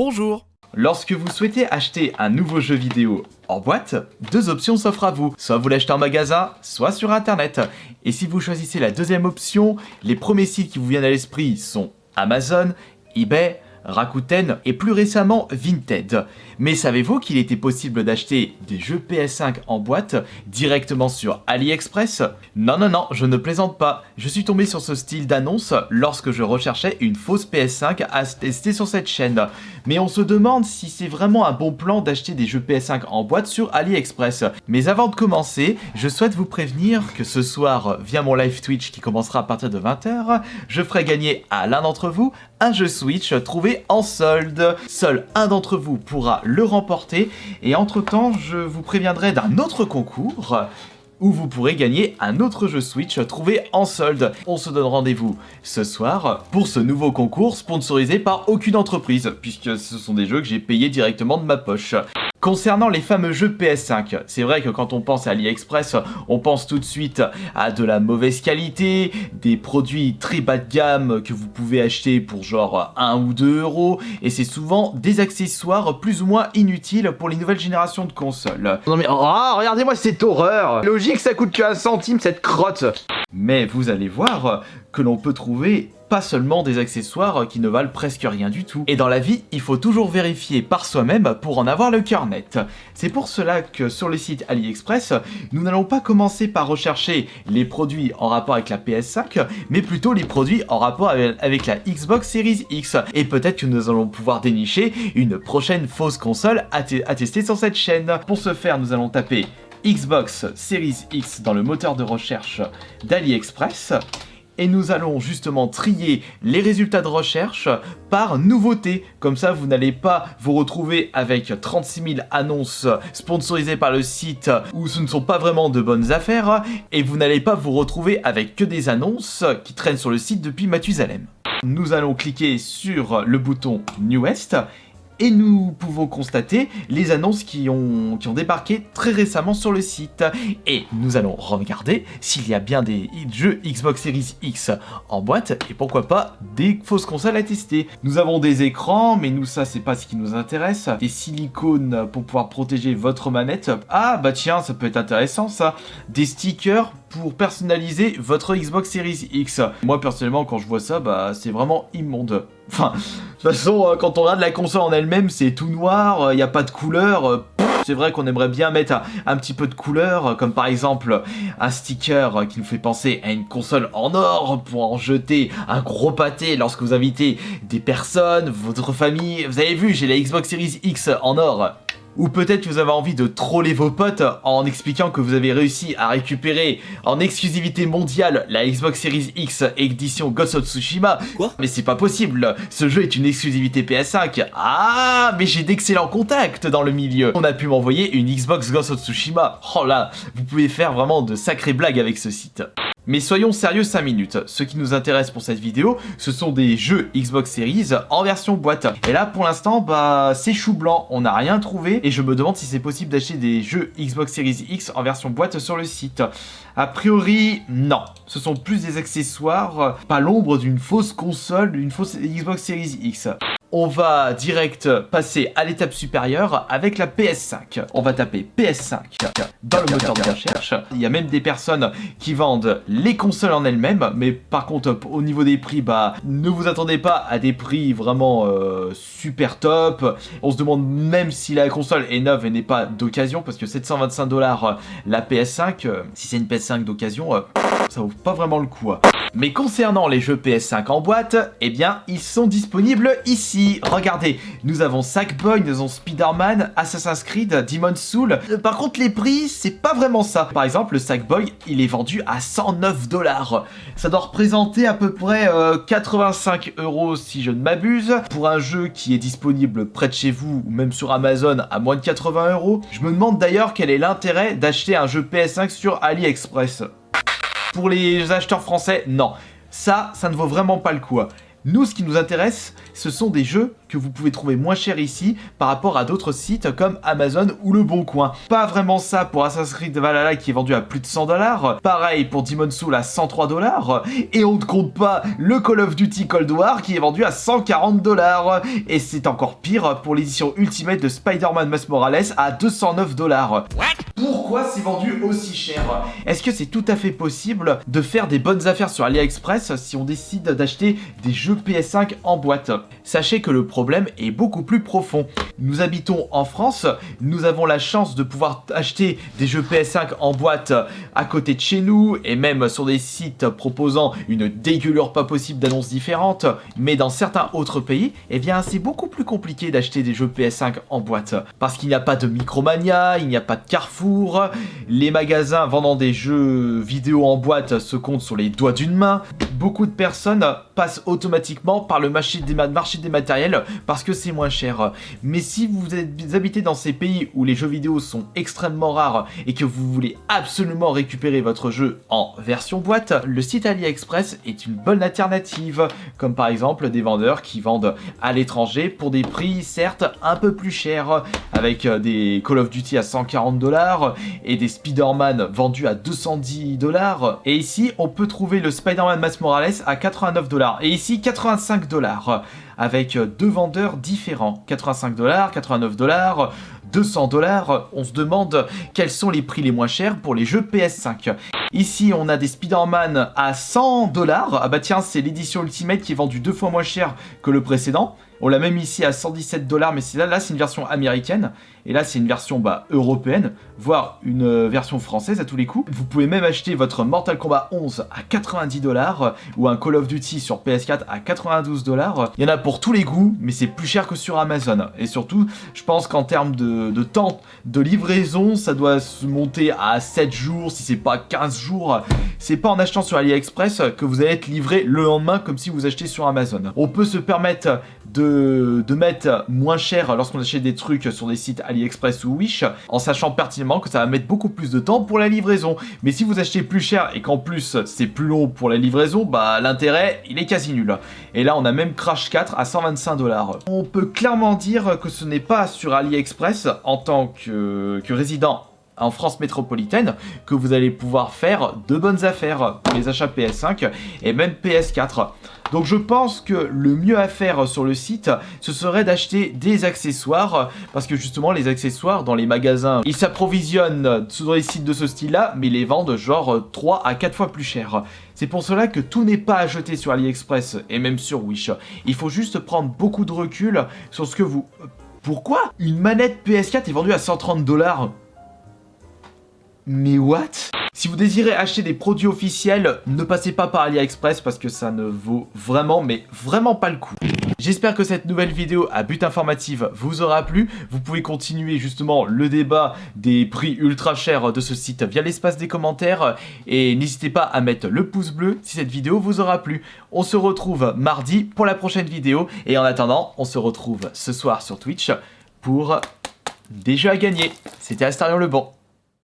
Bonjour! Lorsque vous souhaitez acheter un nouveau jeu vidéo en boîte, deux options s'offrent à vous. Soit vous l'achetez en magasin, soit sur internet. Et si vous choisissez la deuxième option, les premiers sites qui vous viennent à l'esprit sont Amazon, eBay, Rakuten et plus récemment Vinted. Mais savez-vous qu'il était possible d'acheter des jeux PS5 en boîte directement sur AliExpress? Non, je ne plaisante pas. Je suis tombé sur ce style d'annonce lorsque je recherchais une fausse PS5 à tester sur cette chaîne. Mais on se demande si c'est vraiment un bon plan d'acheter des jeux PS5 en boîte sur AliExpress. Mais avant de commencer, je souhaite vous prévenir que ce soir, via mon live Twitch qui commencera à partir de 20h, je ferai gagner à l'un d'entre vous un jeu Switch trouvé en solde. Seul un d'entre vous pourra le remporter et entre temps je vous préviendrai d'un autre concours où vous pourrez gagner un autre jeu Switch trouvé en solde. On se donne rendez-vous ce soir pour ce nouveau concours sponsorisé par aucune entreprise puisque ce sont des jeux que j'ai payés directement de ma poche. Concernant les fameux jeux PS5, c'est vrai que quand on pense à AliExpress, on pense tout de suite à de la mauvaise qualité, des produits très bas de gamme que vous pouvez acheter pour genre 1 ou 2 euros, et c'est souvent des accessoires plus ou moins inutiles pour les nouvelles générations de consoles. Non mais regardez-moi cette horreur! Logique, ça coûte que 1 centime cette crotte! Mais vous allez voir que l'on peut trouver pas seulement des accessoires qui ne valent presque rien du tout. Et dans la vie, il faut toujours vérifier par soi-même pour en avoir le cœur net. C'est pour cela que sur le site AliExpress, nous n'allons pas commencer par rechercher les produits en rapport avec la PS5, mais plutôt les produits en rapport avec la Xbox Series X. Et peut-être que nous allons pouvoir dénicher une prochaine fausse console à tester sur cette chaîne. Pour ce faire, nous allons taper Xbox Series X dans le moteur de recherche d'AliExpress. Et nous allons justement trier les résultats de recherche par nouveauté. Comme ça, vous n'allez pas vous retrouver avec 36 000 annonces sponsorisées par le site où ce ne sont pas vraiment de bonnes affaires. Et vous n'allez pas vous retrouver avec que des annonces qui traînent sur le site depuis Mathusalem. Nous allons cliquer sur le bouton Newest. Et nous pouvons constater les annonces qui ont débarqué très récemment sur le site. Et nous allons regarder s'il y a bien des jeux Xbox Series X en boîte et pourquoi pas des fausses consoles à tester. Nous avons des écrans, mais nous ça c'est pas ce qui nous intéresse. Des silicones pour pouvoir protéger votre manette. Ah bah tiens, ça peut être intéressant ça. Des stickers pour personnaliser votre Xbox Series X. Moi personnellement quand je vois ça, bah c'est vraiment immonde. Enfin, de toute façon, quand on regarde la console en elle-même, c'est tout noir, il n'y a pas de couleur. C'est vrai qu'on aimerait bien mettre un petit peu de couleur, comme par exemple un sticker qui nous fait penser à une console en or pour en jeter un gros pâté lorsque vous invitez des personnes, votre famille. Vous avez vu, j'ai la Xbox Series X en or. Ou peut-être que vous avez envie de troller vos potes en expliquant que vous avez réussi à récupérer en exclusivité mondiale la Xbox Series X édition Ghost of Tsushima. Quoi? Mais c'est pas possible, ce jeu est une exclusivité PS5. Ah, mais j'ai d'excellents contacts dans le milieu. On a pu m'envoyer une Xbox Ghost of Tsushima. Oh là, vous pouvez faire vraiment de sacrées blagues avec ce site. Mais soyons sérieux 5 minutes, ce qui nous intéresse pour cette vidéo, ce sont des jeux Xbox Series en version boîte. Et là pour l'instant, bah c'est chou blanc, on n'a rien trouvé et je me demande si c'est possible d'acheter des jeux Xbox Series X en version boîte sur le site. A priori, non. Ce sont plus des accessoires, pas l'ombre d'une fausse console, d'une fausse Xbox Series X. On va direct passer à l'étape supérieure avec la PS5. On va taper PS5 dans le moteur de recherche. Il y a même des personnes qui vendent les consoles en elles-mêmes, mais par contre au niveau des prix, bah ne vous attendez pas à des prix vraiment super top. On se demande même si la console est neuve et n'est pas d'occasion, parce que 725 $ la PS5, si c'est une PS5 d'occasion, ça vaut pas vraiment le coup. Mais concernant les jeux PS5 en boîte, eh bien, ils sont disponibles ici. Regardez, nous avons Sackboy, nous avons Spider-Man, Assassin's Creed, Demon's Souls. Par contre, les prix, c'est pas vraiment ça. Par exemple, le Sackboy, il est vendu à 109 $. Ça doit représenter à peu près 85 € si je ne m'abuse. Pour un jeu qui est disponible près de chez vous ou même sur Amazon à moins de 80 €. Je me demande d'ailleurs quel est l'intérêt d'acheter un jeu PS5 sur AliExpress. Pour les acheteurs français, non. Ça ne vaut vraiment pas le coup. Nous, ce qui nous intéresse, ce sont des jeux que vous pouvez trouver moins cher ici par rapport à d'autres sites comme Amazon ou Le Bon Coin. Pas vraiment ça pour Assassin's Creed Valhalla qui est vendu à plus de 100$. Pareil pour Demon's Souls à 103$. Et on ne compte pas le Call of Duty Cold War qui est vendu à 140$. Et c'est encore pire pour l'édition Ultimate de Spider-Man Miles Morales à 209$. Pourquoi c'est vendu aussi cher? Est-ce que c'est tout à fait possible de faire des bonnes affaires sur AliExpress si on décide d'acheter des jeux PS5 en boîte? Sachez que le problème est beaucoup plus profond. Nous habitons en France, nous avons la chance de pouvoir acheter des jeux PS5 en boîte à côté de chez nous et même sur des sites proposant une dégueulure pas possible d'annonces différentes, mais dans certains autres pays, eh bien c'est beaucoup plus compliqué d'acheter des jeux PS5 en boîte parce qu'il n'y a pas de Micromania, il n'y a pas de Carrefour, les magasins vendant des jeux vidéo en boîte se comptent sur les doigts d'une main. Beaucoup de personnes passent automatiquement par le marché des matériels parce que c'est moins cher. Mais si vous habitez dans ces pays où les jeux vidéo sont extrêmement rares et que vous voulez absolument récupérer votre jeu en version boîte, le site AliExpress est une bonne alternative, comme par exemple des vendeurs qui vendent à l'étranger pour des prix certes un peu plus chers, avec des Call of Duty à 140$ et des Spider-Man vendus à 210$. Et ici, on peut trouver le Spider-Man Miles Morales à 89$. Et ici, 85$. Avec deux vendeurs différents. 85$, 89$, 200$. On se demande quels sont les prix les moins chers pour les jeux PS5. Ici, on a des Spider-Man à 100$. Ah bah tiens, c'est l'édition Ultimate qui est vendue 2 fois moins cher que le précédent. On l'a même ici à 117$, mais là c'est une version américaine. Et là, c'est une version européenne, voire une version française à tous les coups. Vous pouvez même acheter votre Mortal Kombat 11 à 90$ ou un Call of Duty sur PS4 à 92$. Il y en a pour tous les goûts, mais c'est plus cher que sur Amazon. Et surtout, je pense qu'en termes de temps de livraison, ça doit se monter à 7 jours, si c'est pas 15 jours. C'est pas en achetant sur AliExpress que vous allez être livré le lendemain comme si vous achetez sur Amazon. On peut se permettre de mettre moins cher lorsqu'on achète des trucs sur des sites AliExpress ou Wish, en sachant pertinemment que ça va mettre beaucoup plus de temps pour la livraison. Mais si vous achetez plus cher et qu'en plus c'est plus long pour la livraison, bah l'intérêt il est quasi nul. Et là on a même Crash 4 à 125$. On peut clairement dire que ce n'est pas sur AliExpress en tant que résident en France métropolitaine que vous allez pouvoir faire de bonnes affaires pour les achats PS5 et même PS4. Donc je pense que le mieux à faire sur le site, ce serait d'acheter des accessoires, parce que justement les accessoires dans les magasins, ils s'approvisionnent sur les sites de ce style-là, mais ils les vendent genre 3 à 4 fois plus cher. C'est pour cela que tout n'est pas à jeter sur AliExpress et même sur Wish. Il faut juste prendre beaucoup de recul sur ce que vous... Pourquoi une manette PS4 est vendue à 130$? Mais what? Si vous désirez acheter des produits officiels, ne passez pas par AliExpress parce que ça ne vaut vraiment, mais vraiment pas le coup. J'espère que cette nouvelle vidéo à but informatif vous aura plu. Vous pouvez continuer justement le débat des prix ultra chers de ce site via l'espace des commentaires. Et n'hésitez pas à mettre le pouce bleu si cette vidéo vous aura plu. On se retrouve mardi pour la prochaine vidéo. Et en attendant, on se retrouve ce soir sur Twitch pour des jeux à gagner. C'était Astarion le Bon.